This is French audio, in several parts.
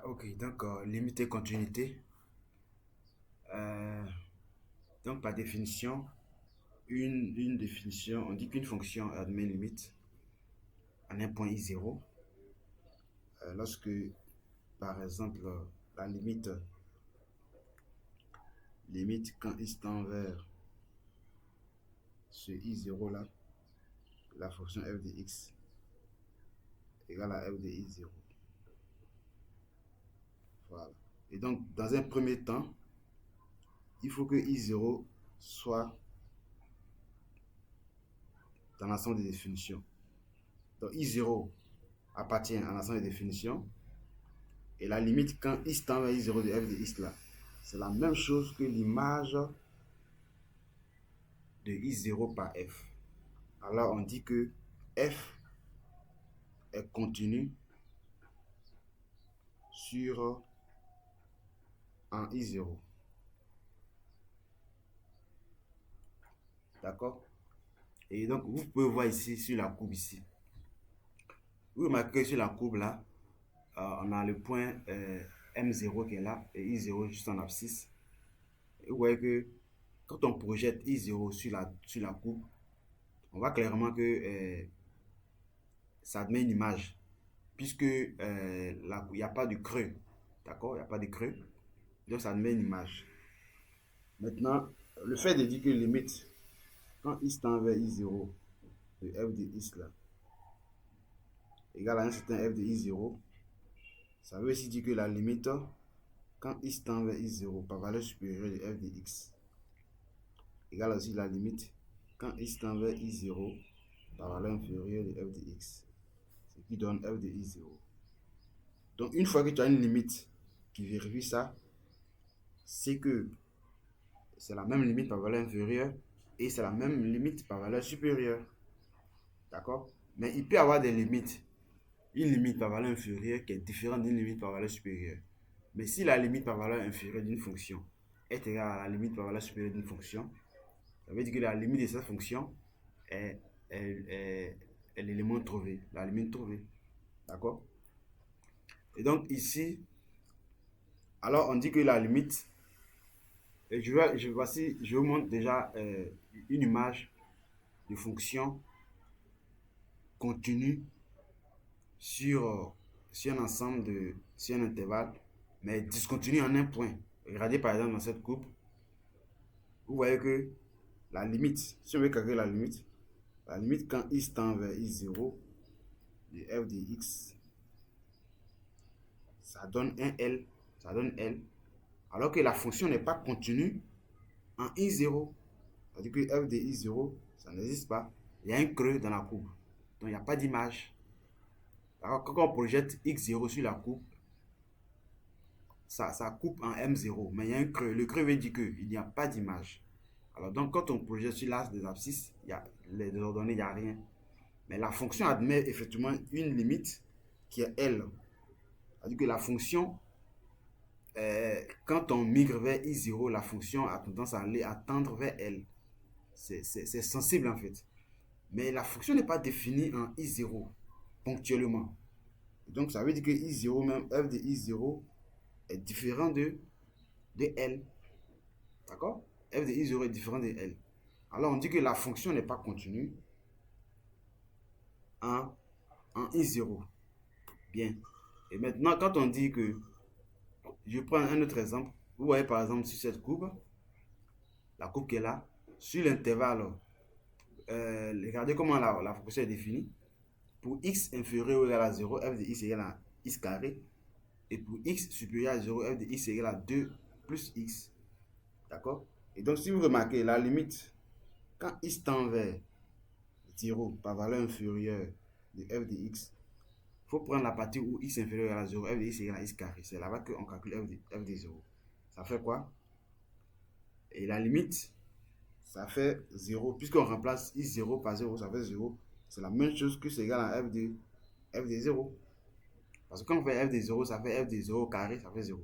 Ok, donc limite et continuité. Euh, donc par définition, une définition, on dit qu'une fonction admet une limite en un point i0 lorsque, par exemple, la limite quand i tend vers ce i0 là, la fonction f de x égale à f de i0. Voilà. Et donc, dans un premier temps, il faut que i0 soit dans l'ensemble des définitions. Donc, i0 appartient à l'ensemble des définitions. Et la limite quand x tend vers i0 de f de x là, c'est la même chose que l'image de i0 par f. Alors on dit que f est continu sur en i0. D'accord? Et donc vous pouvez voir ici sur la courbe ici. Vous remarquez sur la courbe là, on a le point M0 qui est là et I0 juste en abscisse. Et vous voyez que quand on projette I0 sur la courbe, on voit clairement que ça admet une image, puisque il n'y a pas de creux. D'accord? Il n'y a pas de creux. Donc ça admet une image. Maintenant, le fait de dire que limite, quand x tend vers I0 de f de x là, égale à un certain f de I0, ça veut aussi dire que la limite, quand x tend vers I0 par valeur supérieure de f de x, égale aussi la limite quand x tend vers I0 par valeur inférieure de f de x, ce qui donne f de I0. Donc une fois que tu as une limite qui vérifie ça, c'est que c'est la même limite par valeur inférieure et c'est la même limite par valeur supérieure. D'accord? Mais il peut y avoir des limites. Une limite par valeur inférieure qui est différente d'une limite par valeur supérieure. Mais si la limite par valeur inférieure d'une fonction est égale à la limite par valeur supérieure d'une fonction, ça veut dire que la limite de cette fonction est, est l'élément trouvé, la limite trouvée. D'accord? Et donc ici, alors on dit que la limite, je vous montre déjà une image de fonction continue sur un ensemble sur un intervalle, mais discontinue en un point. Regardez par exemple dans cette coupe, vous voyez que la limite, si on veut calculer la limite quand x tend vers i0 de f de x, ça donne un L, ça donne L, alors que la fonction n'est pas continue en i0. C'est-à-dire que f de i0, ça n'existe pas. Il y a un creux dans la courbe. Donc il n'y a pas d'image. Alors quand on projette x0 sur la courbe, ça coupe en M0, mais il y a un creux. Le creux veut dire qu'il n'y a pas d'image. Alors donc quand on projette sur l'axe des abscisses, il y a les ordonnées, il n'y a rien. Mais la fonction admet effectivement une limite qui est L. C'est-à-dire que la fonction, quand on migre vers I0, la fonction a tendance à aller attendre vers L. C'est sensible en fait. Mais la fonction n'est pas définie en I0 ponctuellement. Donc ça veut dire que I0, même f de I0, est différent de L. D'accord? F de I0 est différent de L. Alors on dit que la fonction n'est pas continue en, en I0. Bien. Et maintenant, quand on dit que, je prends un autre exemple, vous voyez par exemple sur cette courbe, la courbe qui est là, sur l'intervalle, regardez comment la fonction est définie. Pour x inférieur ou égal à 0, f de x égale à x carré. Et pour x supérieur à 0, f de x égale à 2 plus x. D'accord? Et donc, si vous remarquez, la limite, quand x tend vers 0 par valeur inférieure de f de x, il faut prendre la partie où x inférieur à 0, f de x égale à x carré. C'est là-bas qu'on calcule f de 0. Ça fait quoi? Et la limite, ça fait 0. Puisqu'on remplace x0 par 0, ça fait 0. C'est la même chose que c'est égal à f de 0. Parce que quand on fait f de 0, ça fait f de 0 carré, ça fait 0.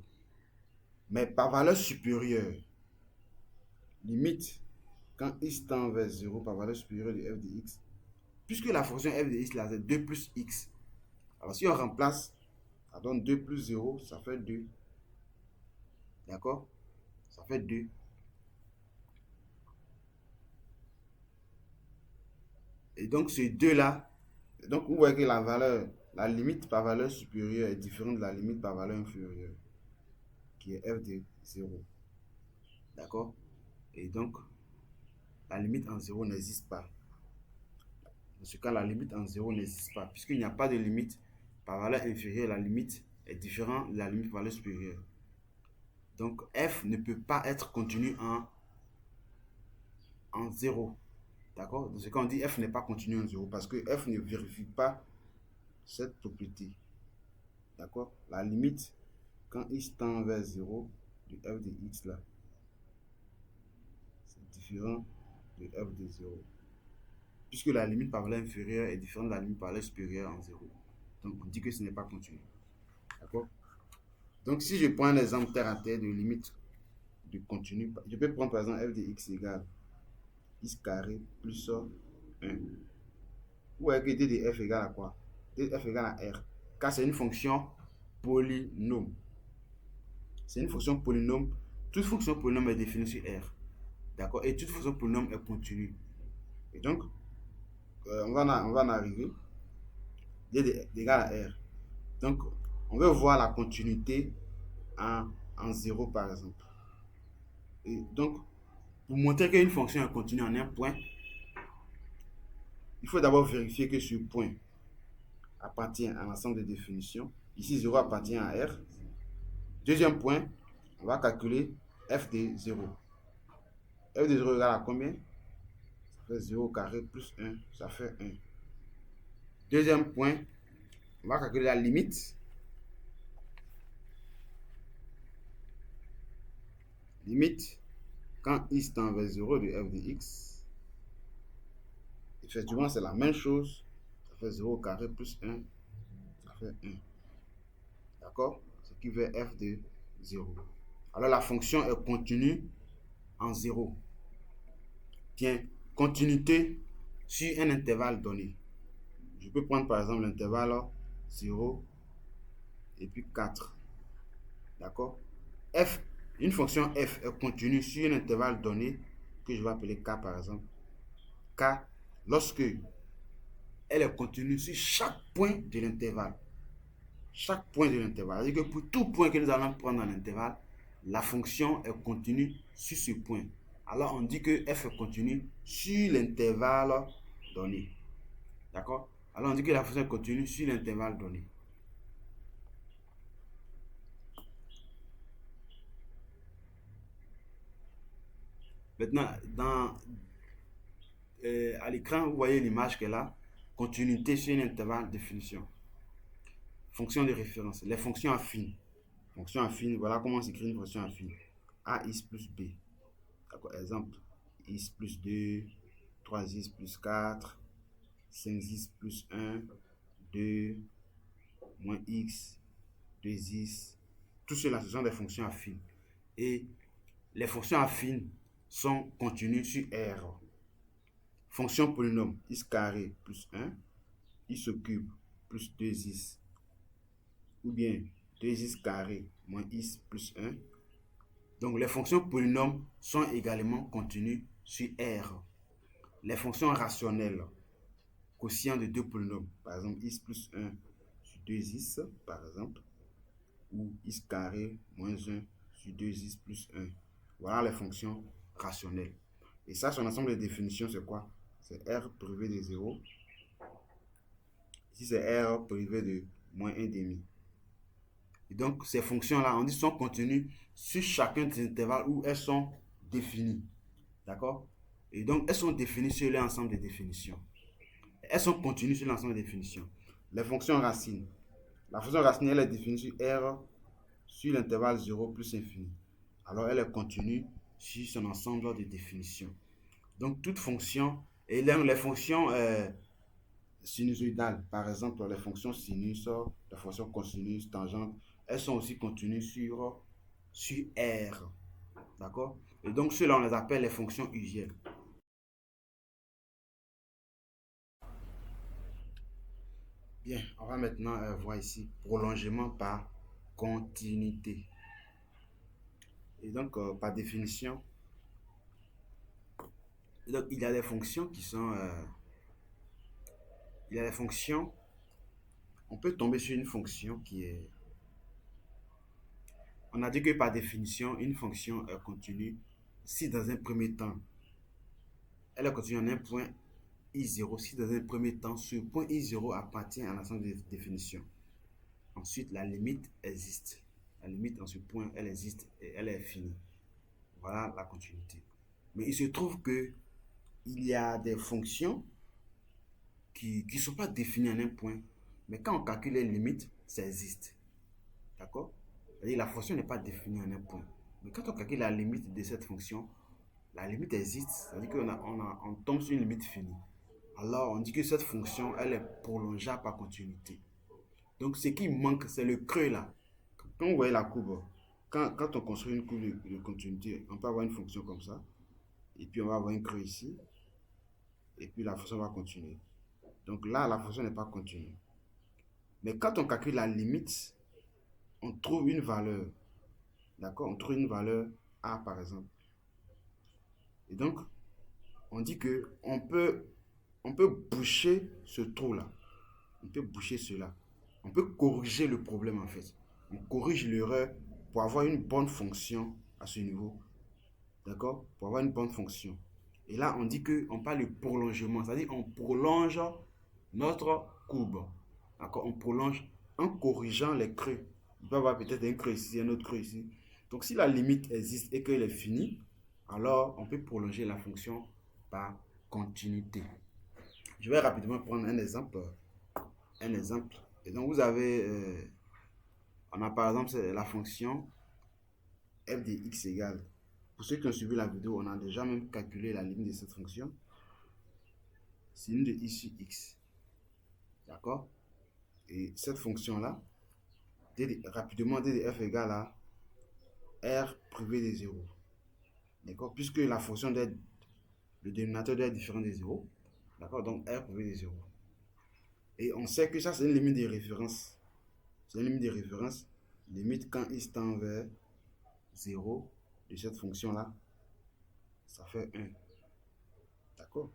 Mais par valeur supérieure, limite, quand x tend vers 0 par valeur supérieure de f de x, puisque la fonction f de x là, c'est 2 plus x. Alors si on remplace Ça donne 2 plus 0, ça fait 2. D'accord? Ça fait 2. Et donc, ces deux-là, donc vous voyez que la limite par valeur supérieure est différente de la limite par valeur inférieure, qui est f de 0. D'accord? Et donc, la limite en 0 n'existe pas. Dans ce cas, la limite en 0 n'existe pas. Puisqu'il n'y a pas de limite par valeur inférieure, la limite est différente de la limite par valeur supérieure. Donc, f ne peut pas être continu en 0. D'accord? Dans ce cas, on dit f n'est pas continu en 0 parce que f ne vérifie pas cette propriété. D'accord? La limite, quand x tend vers 0, de f de x là, c'est différent de f de 0. Puisque la limite par valeur inférieure est différente de la limite par valeur supérieure en 0. Donc, on dit que ce n'est pas continu. D'accord? Donc, si je prends un exemple terre à terre de limite de continu, je peux prendre par exemple f de x égale x carré plus 1. Vous voyez que d de f égale à quoi? D de f égale à r. Car c'est une fonction polynôme. C'est une fonction polynôme. Toute fonction polynôme est définie sur R. D'accord? Et toute fonction polynôme est continue. Et donc, on va en arriver. D égale à R. Donc, on veut voir la continuité en 0 par exemple. Et donc, pour montrer qu'une fonction est continue en un point, il faut d'abord vérifier que ce point appartient à l'ensemble de définitions. Ici, 0 appartient à R. Deuxième point, on va calculer f de 0. F de 0 égale à combien? Ça fait 0 carré plus 1, ça fait 1. Deuxième point, on va calculer la limite. Limite, quand x tend vers 0 de f de x, effectivement, c'est la même chose. Ça fait 0 carré plus 1, ça fait 1. D'accord? Ce qui fait f de 0. Alors, la fonction est continue en 0. Bien, continuité sur un intervalle donné. Je peux prendre par exemple l'intervalle 0 et puis 4. D'accord? F, une fonction f est continue sur un intervalle donné que je vais appeler k par exemple. K, lorsque elle est continue sur chaque point de l'intervalle. Chaque point de l'intervalle. C'est-à-dire que pour tout point que nous allons prendre dans l'intervalle, la fonction est continue sur ce point. Alors on dit que f est continue sur l'intervalle donné. D'accord? Alors on dit que la fonction est continue sur l'intervalle donné. Maintenant, à l'écran, vous voyez l'image qu'elle a. Continuité sur un intervalle, définition. Fonction de référence. Les fonctions affines. Fonction affine, voilà comment on s'écrit une fonction affine. AX plus B. Exemple. X plus 2, 3x plus 4, 5x plus 1, 2, moins x, 2x. Tout cela, ce sont des fonctions affines. Et les fonctions affines sont continues sur R. Fonction polynôme, x carré plus 1, x au cube plus 2x, ou bien 2x carré moins x plus 1. Donc les fonctions polynômes sont également continues sur R. Les fonctions rationnelles, quotient de deux polynômes, par exemple x plus 1 sur 2x, par exemple, ou x carré moins 1 sur 2x plus 1. Voilà les fonctions rationnelles. Et ça, son ensemble de définitions, c'est quoi? C'est R privé de 0. Ici, c'est R privé de moins 1,5. Et donc, ces fonctions-là, on dit sont continues sur chacun des intervalles où elles sont définies. D'accord? Et donc, elles sont définies sur l'ensemble des définitions. Elles sont continues sur l'ensemble des définitions. Les fonctions racines. La fonction racine, elle est définie sur R sur l'intervalle 0 plus infini. Alors, elle est continue sur son ensemble de définitions. Donc, toute fonction, et les fonctions sinusoïdales, par exemple, les fonctions sinus, les fonctions cosinus, tangentes, elles sont aussi continues sur R. D'accord? Et donc, ceux-là, on les appelle les fonctions usuelles. Bien, on va maintenant voir ici prolongement par continuité. Et donc, par définition, donc, il y a des fonctions qui sont... il y a des fonctions... On peut tomber sur une fonction qui est... On a dit que par définition, une fonction est continue si dans un premier temps, elle est continue en un point I0, si dans un premier temps, ce point I0 appartient à l'ensemble des définitions. Ensuite, la limite existe. La limite en ce point, elle existe et elle est finie. Voilà la continuité. Mais il se trouve que il y a des fonctions qui ne sont pas définies en un point. Mais quand on calcule les limites, ça existe. D'accord? C'est-à-dire la fonction n'est pas définie en un point. Mais quand on calcule la limite de cette fonction, la limite existe. C'est-à-dire qu'on tombe sur une limite finie. Alors on dit que cette fonction, elle est prolongeable par continuité. Donc ce qui manque, c'est le creux là. Quand vous voyez la courbe, quand on construit une courbe de continuité, on peut avoir une fonction comme ça. Et puis on va avoir un creux ici. Et puis la fonction va continuer. Donc là, la fonction n'est pas continue. Mais quand on calcule la limite, on trouve une valeur. D'accord? On trouve une valeur A par exemple. Et donc, on dit que on peut boucher ce trou-là. On peut boucher cela. On peut corriger le problème en fait. On corrige l'erreur pour avoir une bonne fonction à ce niveau. D'accord? Pour avoir une bonne fonction. Et là, on dit qu'on parle de prolongement. C'est-à-dire qu'on prolonge notre courbe. D'accord? On prolonge en corrigeant les creux. Il peut y avoir peut-être un creux ici, un autre creux ici. Donc, si la limite existe et qu'elle est finie, alors on peut prolonger la fonction par continuité. Je vais rapidement prendre un exemple. Un exemple. Et donc, vous avez, on a par exemple la fonction f de x égale. Pour ceux qui ont suivi la vidéo, on a déjà même calculé la limite de cette fonction. C'est une de i sur x. D'accord? Et cette fonction-là, rapidement, d de f égale à r privé de 0. D'accord? Puisque la fonction le dénominateur doit être différent de 0. D'accord? Donc r privé de 0. Et on sait que ça, c'est une limite de référence. C'est une limite de référence. Limite quand i tend vers 0 de cette fonction-là, ça fait 1. D'accord?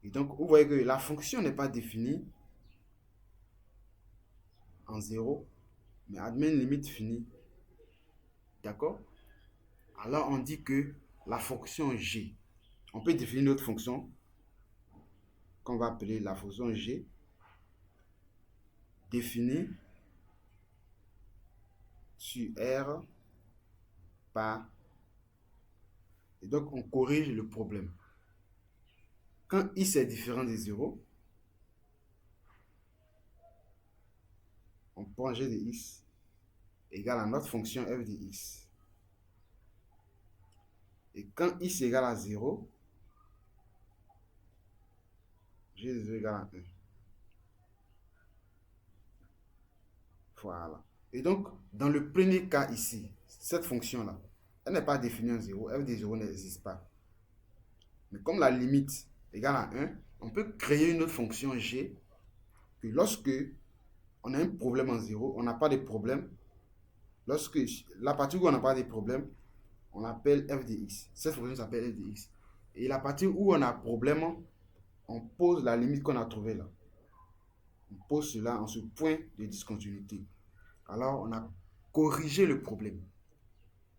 Et donc, vous voyez que la fonction n'est pas définie en 0, mais admet une limite finie. D'accord? Alors, on dit que la fonction g, on peut définir une autre fonction qu'on va appeler la fonction g, définie sur R par... Et donc, on corrige le problème. Quand x est différent de 0, on prend g de x égale à notre fonction f de x. Et quand x égale à 0, g de 0 égale à 1. Voilà. Et donc, dans le premier cas ici, cette fonction-là, elle n'est pas définie en 0, f de 0 n'existe pas. Mais comme la limite égale à 1, on peut créer une autre fonction g que lorsque on a un problème en 0, on n'a pas de problème. Lorsque la partie où on n'a pas de problème, on appelle f de x. Cette fonction s'appelle f de x. Et la partie où on a problème, on pose la limite qu'on a trouvée là. On pose cela en ce point de discontinuité. Alors, on a corrigé le problème.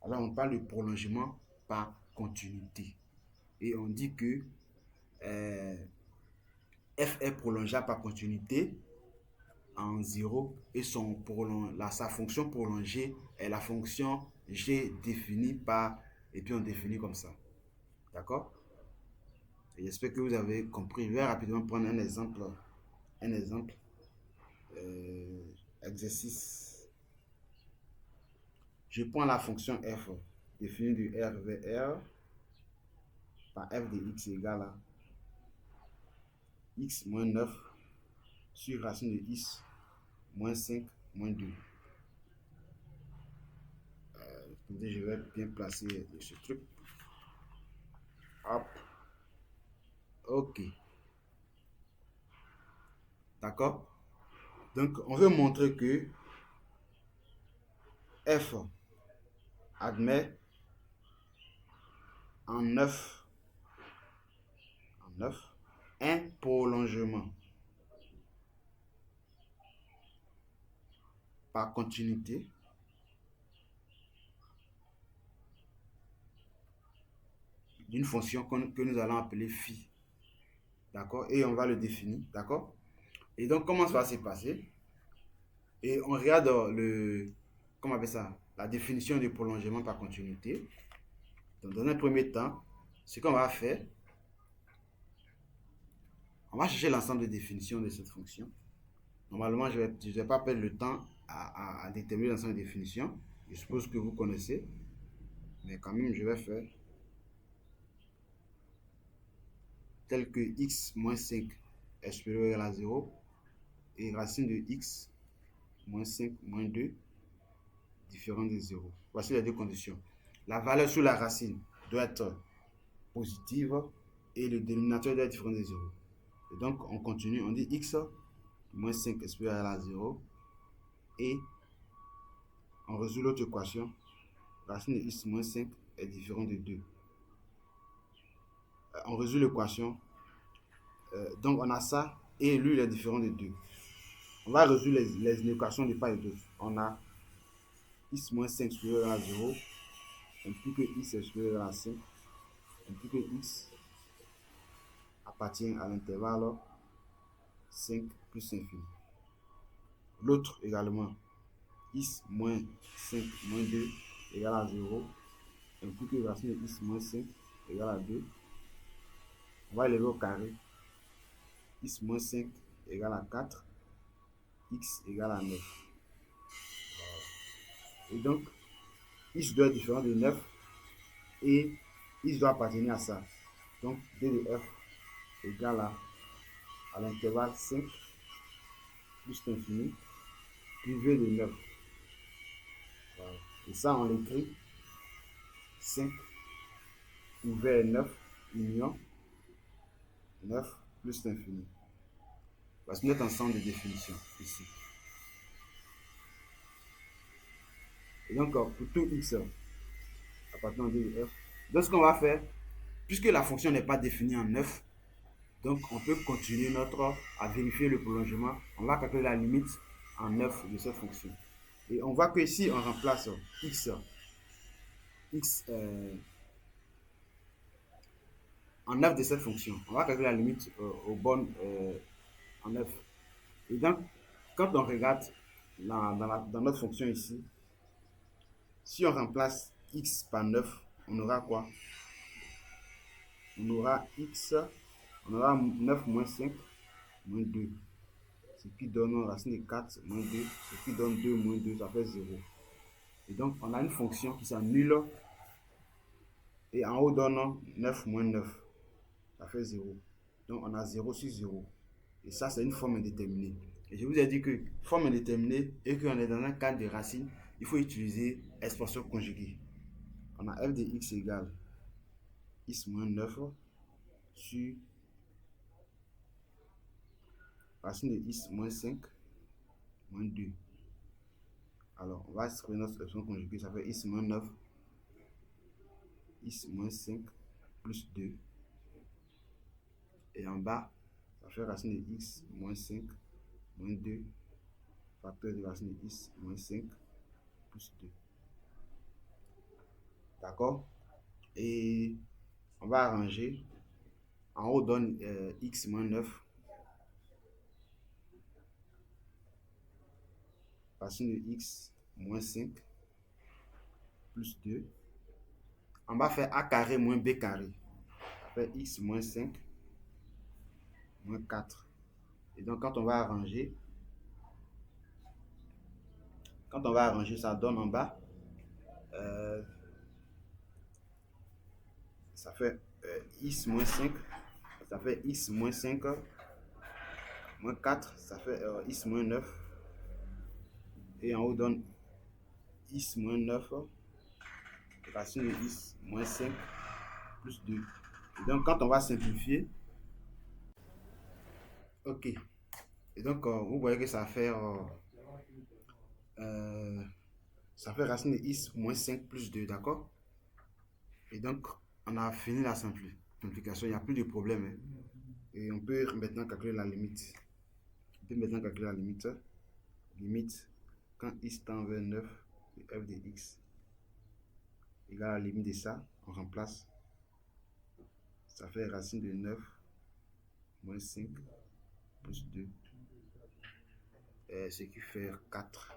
Alors, on parle de prolongement par continuité. Et on dit que f est prolongeable par continuité en 0 et sa fonction prolongée est la fonction g définie par, et puis on définit comme ça. D'accord? J'espère que vous avez compris. Je vais rapidement prendre un exemple. Un exemple. Exercice. Je prends la fonction f définie de r vers r par f de x égale à x moins 9 sur racine de x moins 5 moins 2. Je vais bien placer ce truc. Hop. Ok. D'accord? Donc, on veut montrer que f admet en 9 un prolongement par continuité d'une fonction que nous allons appeler phi. D'accord? Et on va le définir. D'accord? Et donc, comment ça va se passer? Et on regarde comment on appelle ça? La définition du prolongement par continuité. Donc, dans un premier temps, ce qu'on va faire, on va chercher l'ensemble de définitions de cette fonction. Normalement, je ne vais pas perdre le temps à déterminer l'ensemble de définitions. Je suppose que vous connaissez. Mais quand même, je vais faire tel que x moins 5 est supérieur ou égal à 0 et racine de x moins 5 moins 2 différent de 0. Voici les deux conditions. La valeur sous la racine doit être positive et le dénominateur doit être différent de 0. Et donc, on continue, on dit x moins 5 est supérieur à 0 et on résout l'autre équation. Racine de x moins 5 est différent de 2. On résout l'équation. Donc, on a ça et lui, il est différent de 2. On va résoudre les équations de part et d'autre. On a x moins 5 supérieur à 0, implique que x est supérieur à 5, implique que x appartient à l'intervalle 5 plus infini. L'autre également, x moins 5 moins 2 égale à 0, implique que racine de x moins 5 égale à 2. On va élever au carré. X moins 5 égale à 4, x égale à 9. Et donc, x doit être différent de 9 et x doit appartenir à ça. Donc, d de f égale à l'intervalle 5 plus l'infini, plus v de 9. Voilà. Et ça, on l'écrit 5 où v est 9, union 9 plus l'infini. Voici notre ensemble de définitions ici. Et donc, pour tout x appartenant à d de f, donc ce qu'on va faire, puisque la fonction n'est pas définie en 9, donc on peut continuer à vérifier le prolongement. On va calculer la limite en 9 de cette fonction. Et on voit que ici, on remplace x en 9 de cette fonction. On va calculer la limite aux bornes en 9. Et donc, quand on regarde dans notre fonction ici, si on remplace x par 9, on aura quoi? On aura x, on aura 9 moins 5 moins 2. Ce qui donne racine de 4 moins 2, ce qui donne 2 moins 2, ça fait 0. Et donc, on a une fonction qui s'annule et en haut donne 9 moins 9, ça fait 0. Donc, on a 0 sur 0. Et ça, c'est une forme indéterminée. Et je vous ai dit que forme indéterminée et qu'on est dans un cadre de racine, il faut utiliser expression conjuguée. On a f de x égale x moins 9 sur racine de x moins 5 moins 2. Alors, on va exprimer notre expression conjuguée, ça fait x moins 9, x moins 5 plus 2. Et en bas, ça fait racine de x moins 5 moins 2, facteur de racine de x moins 5 plus 2. D'accord? Et on va arranger. En haut, donne x moins 9. Racine de x moins 5 plus 2. En bas, fait a carré moins b carré. Ça fait x moins 5 moins 4. Et donc, quand on va arranger, ça donne en bas, ça fait x moins 5, ça fait x moins 5 moins 4, ça fait x moins 9. Et en haut, donne x moins 9, racine de x moins 5 plus 2. Et donc, quand on va simplifier, ok. Et donc, vous voyez que ça fait racine de x moins 5 plus 2, d'accord? Et donc, on a fini la simplification, il n'y a plus de problème, hein. Et on peut maintenant calculer la limite. On peut maintenant calculer la limite. Limite, quand x tend vers 9, de f de x égale à la limite de ça, on remplace. Ça fait racine de 9 moins 5 plus 2. Ce qui fait 4.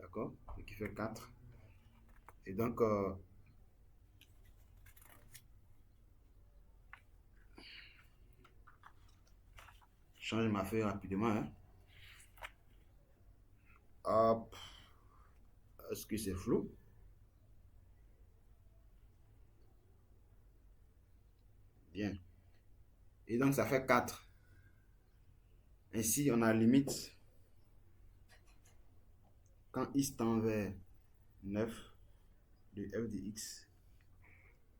D'accord? Ce qui fait 4. Et donc, je change ma feuille rapidement, hein. Hop. Est-ce que c'est flou? Bien. Et donc, ça fait 4. Ainsi, on a limite quand x tend vers 9 de f de x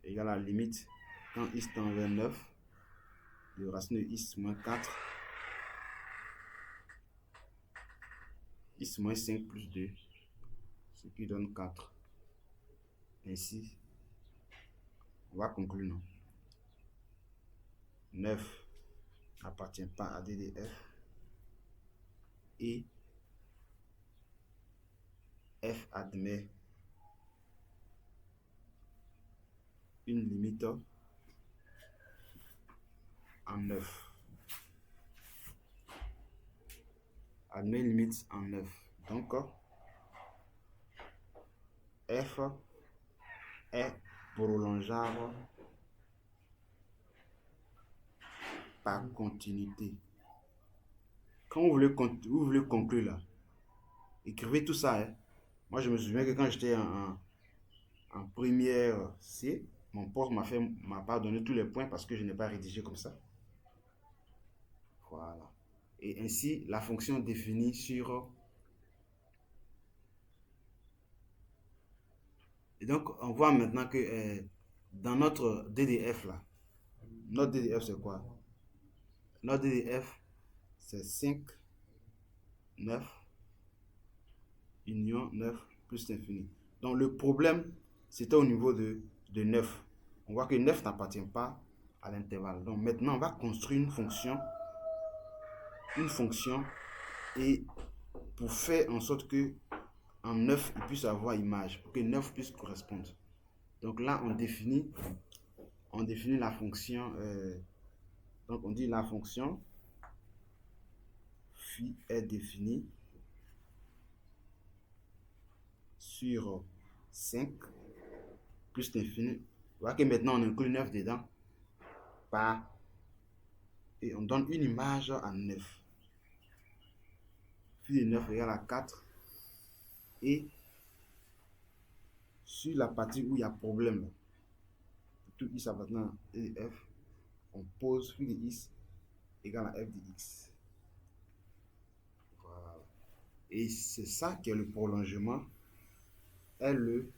égale à la limite quand x tend vers 9 de racine de x moins 4 x moins 5 plus 2, ce qui donne 4. Ainsi, on va conclure, non? 9 n'appartient pas à D de f et f admet une limite en 9. Admet une limite en 9. Donc, f est prolongeable par continuité. Quand vous voulez conclure là, écrivez tout ça, hein. Moi, je me souviens que quand j'étais en première C, mon prof m'a pas donné tous les points parce que je n'ai pas rédigé comme ça. Voilà. Et ainsi, la fonction définie sur... Et donc, on voit maintenant que dans notre DDF là, notre DDF c'est quoi? Notre DDF c'est 5, 9, union 9 plus l'infini. Donc le problème, c'était au niveau de 9. On voit que 9 n'appartient pas à l'intervalle. Donc maintenant, on va construire une fonction et pour faire en sorte que en 9, il puisse avoir image, pour que 9 puisse correspondre. Donc là, on définit la fonction. Donc on dit la fonction phi est définie sur 5 plus l'infini. Vous voyez que maintenant on inclut 9 dedans et on donne une image à 9. Phi de 9 égale à 4 et sur la partie où il y a problème, tout x appartenant à f, on pose phi de x égale à f de x. Voilà. Et c'est ça qui est le prolongement, est le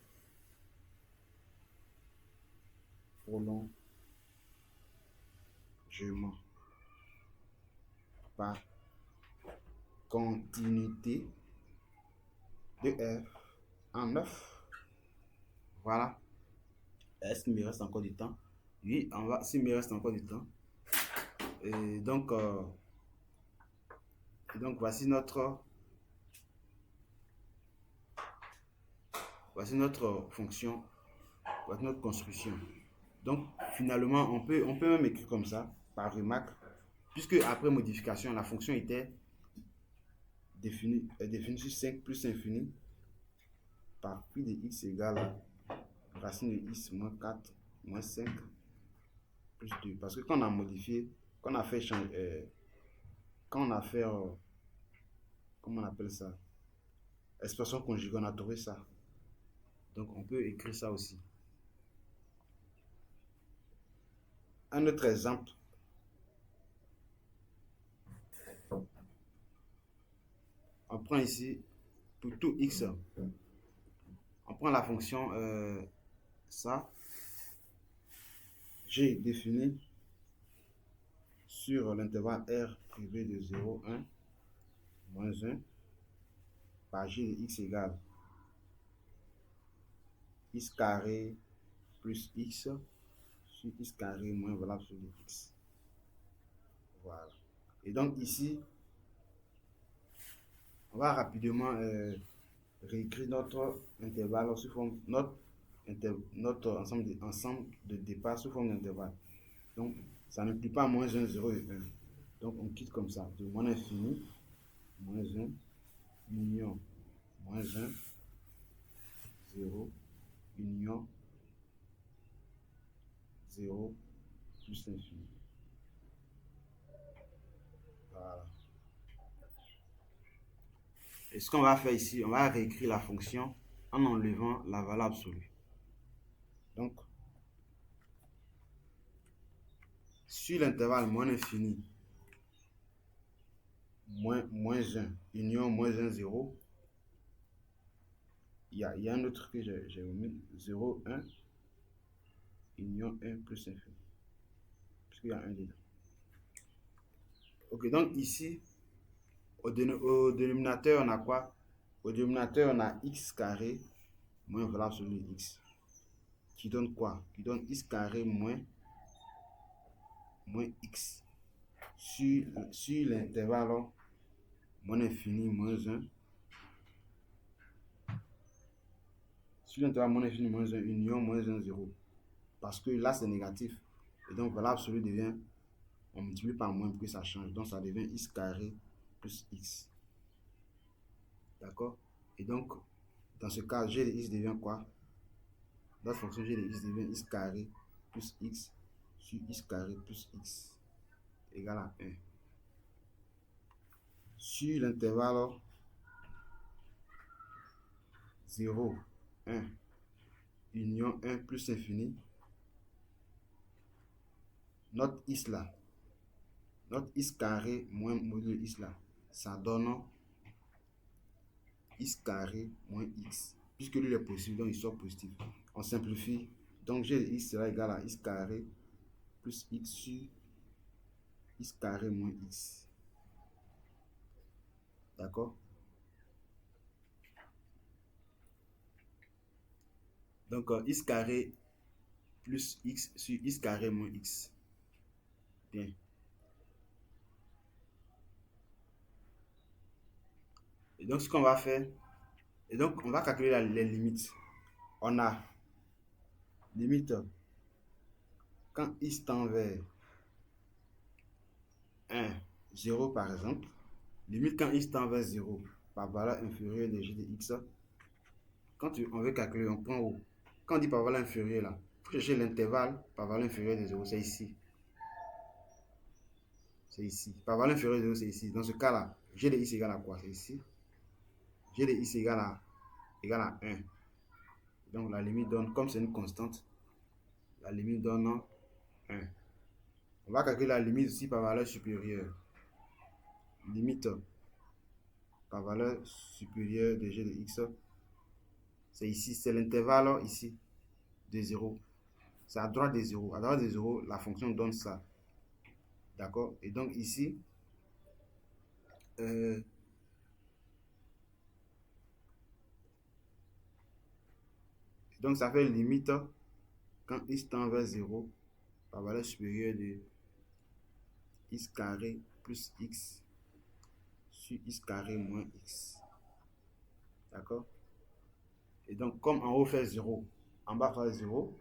prolongement par continuité de f en 9. Voilà. Est-ce qu'il me reste encore du temps? Oui, s'il me reste encore du temps. Et donc voici notre fonction, voici notre construction. Donc finalement, on peut même écrire comme ça, par remarque, puisque après modification, la fonction était définie sur 5 plus infini par phi de x égale à racine de x moins 4 moins 5 plus 2. Parce que quand on a modifié, quand on a fait comment on appelle ça, expression conjuguée, on a trouvé ça. Donc on peut écrire ça aussi. Un autre exemple. On prend ici, pour tout x, on prend la fonction ça, j'ai défini sur l'intervalle R privé de 0, 1, moins 1, par G de x égale x carré plus x sur x carré moins valable sur x. Voilà. Et donc ici, on va rapidement réécrire notre intervalle sous forme notre ensemble de départ sous forme d'intervalle. Donc, ça n'inclut pas moins 1, 0 et 1. Donc, on quitte comme ça, de moins infini, moins 1, union, moins 1, 0, union, 0, plus infini. Voilà. Et ce qu'on va faire ici, on va réécrire la fonction en enlevant la valeur absolue. Donc, sur l'intervalle moins infini, moins 1, union moins 1, 0, il y a un autre que j'ai omis, 0, 1, union 1 plus infini. Parce qu'il y a un dedans. Ok, donc ici, au dénominateur, on a quoi? Au dénominateur, on a x carré moins valable sur le x. Qui donne quoi? Qui donne x carré moins x. Sur l'intervalle moins infini moins 1. Sur l'intervalle moins infini moins 1, union moins 1, 0. Parce que là, c'est négatif. Et donc, valable absolue devient, on multiplie par moins pour que ça change. Donc, ça devient x carré plus x. D'accord? Et donc, dans ce cas, g de x devient quoi? Notre fonction g de x devient x carré plus x sur x carré plus x égale à 1. Sur l'intervalle 0, 1, union 1 plus infini, notre x là, notre x carré moins modulo x là, ça donne x carré moins x. Puisque lui est positif, donc il sort positif. On simplifie. Donc g de x sera égal à x carré plus x sur x carré moins x. D'accord? Donc x carré plus x sur x carré moins x. Bien. Et donc ce qu'on va faire, et donc on va calculer les limites. On a limite quand x tend vers 1, 0 par exemple, limite quand x tend vers 0 par valeur inférieure de g de x. Quand on veut calculer, on prend où? Quand on dit par valeur inférieure là, il faut chercher l'intervalle par valeur inférieure de 0, c'est ici. C'est ici. Par valeur inférieure de 0, c'est ici. Dans ce cas là, g de x égale à quoi? C'est ici. G de x égale à 1. Donc la limite donne, comme c'est une constante, la limite donne 1. On va calculer la limite aussi par valeur supérieure. Limite par valeur supérieure de g de x, c'est ici, c'est l'intervalle ici de 0. C'est à droite de 0. À droite de 0, la fonction donne ça. D'accord? Et donc ici, donc ça fait limite quand x tend vers 0 par valeur supérieure de x carré plus x sur x carré moins x. D'accord? Et donc comme en haut fait 0, en bas fait 0,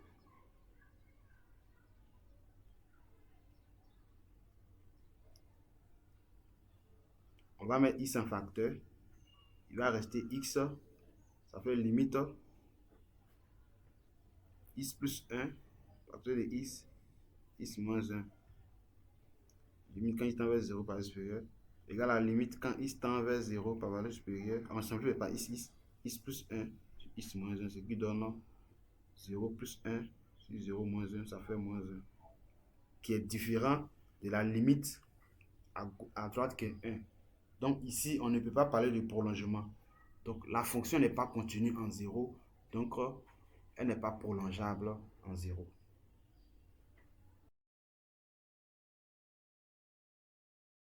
on va mettre x en facteur. Il va rester x, ça fait limite x plus 1, facteur de x, x moins 1. Limite quand x tend vers 0 par valeur supérieure, égale à la limite quand x tend vers 0 par valeur supérieure, on simplifie par x plus 1 sur x moins 1, ce qui donne 0 plus 1 sur 0 moins 1, ça fait moins 1, qui est différent de la limite à droite qui est 1. Donc ici, on ne peut pas parler de prolongement. Donc la fonction n'est pas continue en 0, donc elle n'est pas prolongeable en 0.